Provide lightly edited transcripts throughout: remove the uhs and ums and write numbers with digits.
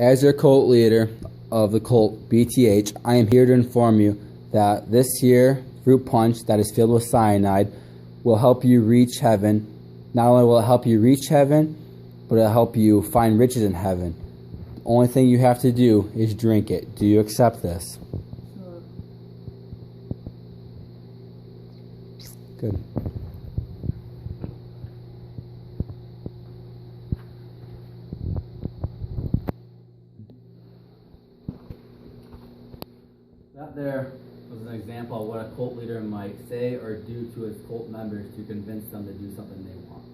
As your cult leader of the cult BTH, I am here to inform you that this here fruit punch that is filled with cyanide will help you reach heaven. Not only will it help you reach heaven, but it'll help you find riches in heaven. The only thing you have to do is drink it. Do you accept this? Sure. Good. That there was an example of what a cult leader might say or do to his cult members to convince them to do something they want.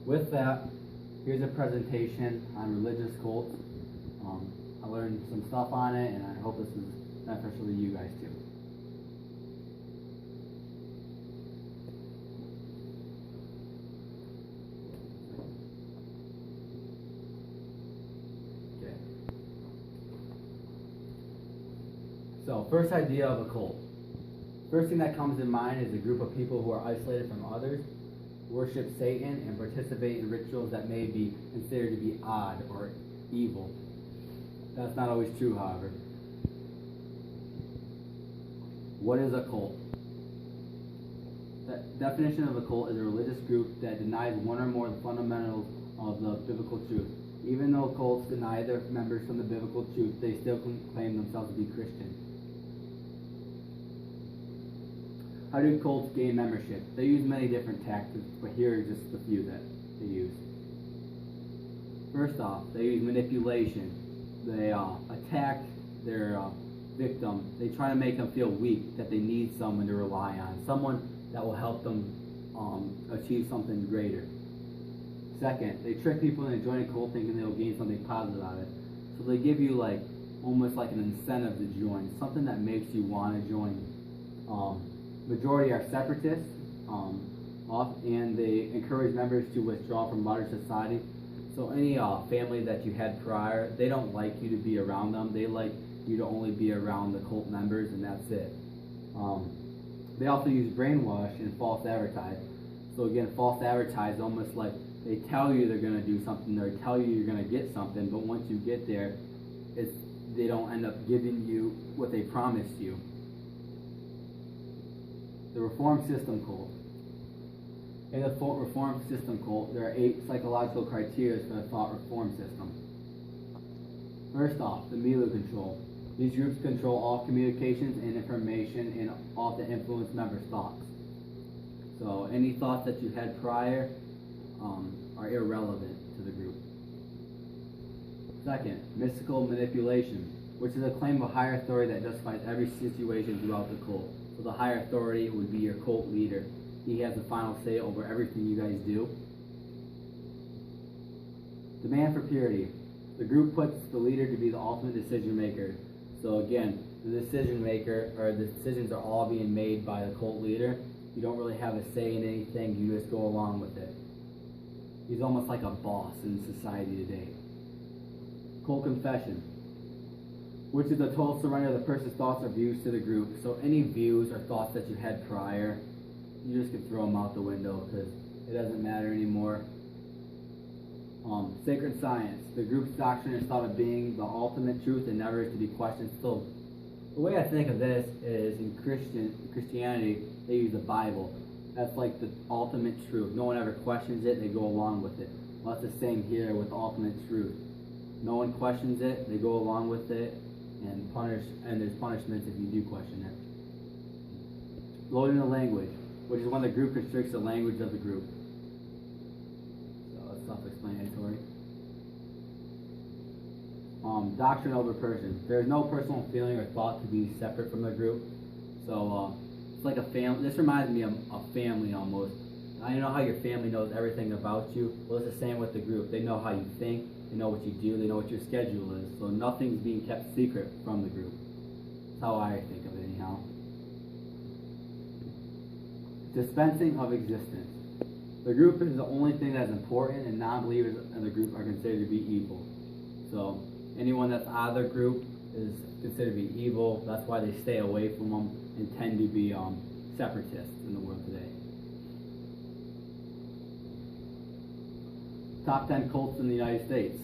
With that, here's a presentation on religious cults. I learned some stuff on it, and I hope this is beneficial to you guys too. Okay. So, first idea of a cult. First thing that comes in mind is a group of people who are isolated from others, worship Satan, and participate in rituals that may be considered to be odd or evil. That's not always true, however. What is a cult? The definition of a cult is a religious group that denies one or more of the fundamentals of the biblical truth. Even though cults deny their members from the biblical truth, they still claim themselves to be Christian. How do cults gain membership? They use many different tactics, but here are just a few that they use. First off, they use manipulation. They attack their victim. They try to make them feel weak, that they need someone to rely on, someone that will help them achieve something greater. Second, they trick people into joining a cult thinking they'll gain something positive out of it. So they give you almost like an incentive to join, something that makes you want to join. Majority are separatists, and they encourage members to withdraw from modern society. So any family that you had prior, they don't like you to be around them. They like you to only be around the cult members, and that's it. They also use brainwash and false advertise. So again, false advertise, almost like they tell you they're going to do something, or tell you you're going to get something, but once you get there, they don't end up giving you what they promised you. The Reform System cult. In the Reform System cult, there are 8 psychological criteria for the thought reform system. First off, the Milieu control. These groups control all communications and information and often influence members' thoughts. So any thoughts that you had prior are irrelevant to the group. Second, mystical manipulation, which is a claim of higher authority that justifies every situation throughout the cult. So the higher authority would be your cult leader. He has the final say over everything you guys do. Demand for purity. The group puts the leader to be the ultimate decision maker. So again, the decision maker, or the decisions are all being made by the cult leader. You don't really have a say in anything, you just go along with it. He's almost like a boss in society today. Cult confession, which is a total surrender of the person's thoughts or views to the group. So any views or thoughts that you had prior, you just can throw them out the window because it doesn't matter anymore. Sacred science. The group's doctrine is thought of being the ultimate truth and never is to be questioned. So the way I think of this is in Christianity, they use the Bible. That's like the ultimate truth. No one ever questions it, they go along with it. Well, that's the same here with the ultimate truth. No one questions it, they go along with it, and there's punishments if you do question it. Loading the language, which is when the group constricts the language of the group. So it's self-explanatory. Doctrine over person. There is no personal feeling or thought to be separate from the group. So it's like a family. This reminds me of a family almost. I know how your family knows everything about you. Well, it's the same with the group. They know how you think. They know what you do. They know what your schedule is. So nothing's being kept secret from the group. That's how I think of it anyhow. Dispensing of existence. The group is the only thing that's important, and non-believers in the group are considered to be evil. So anyone that's out of the group is considered to be evil. That's why they stay away from them and tend to be separatists in the world today. Top 10 cults in the United States.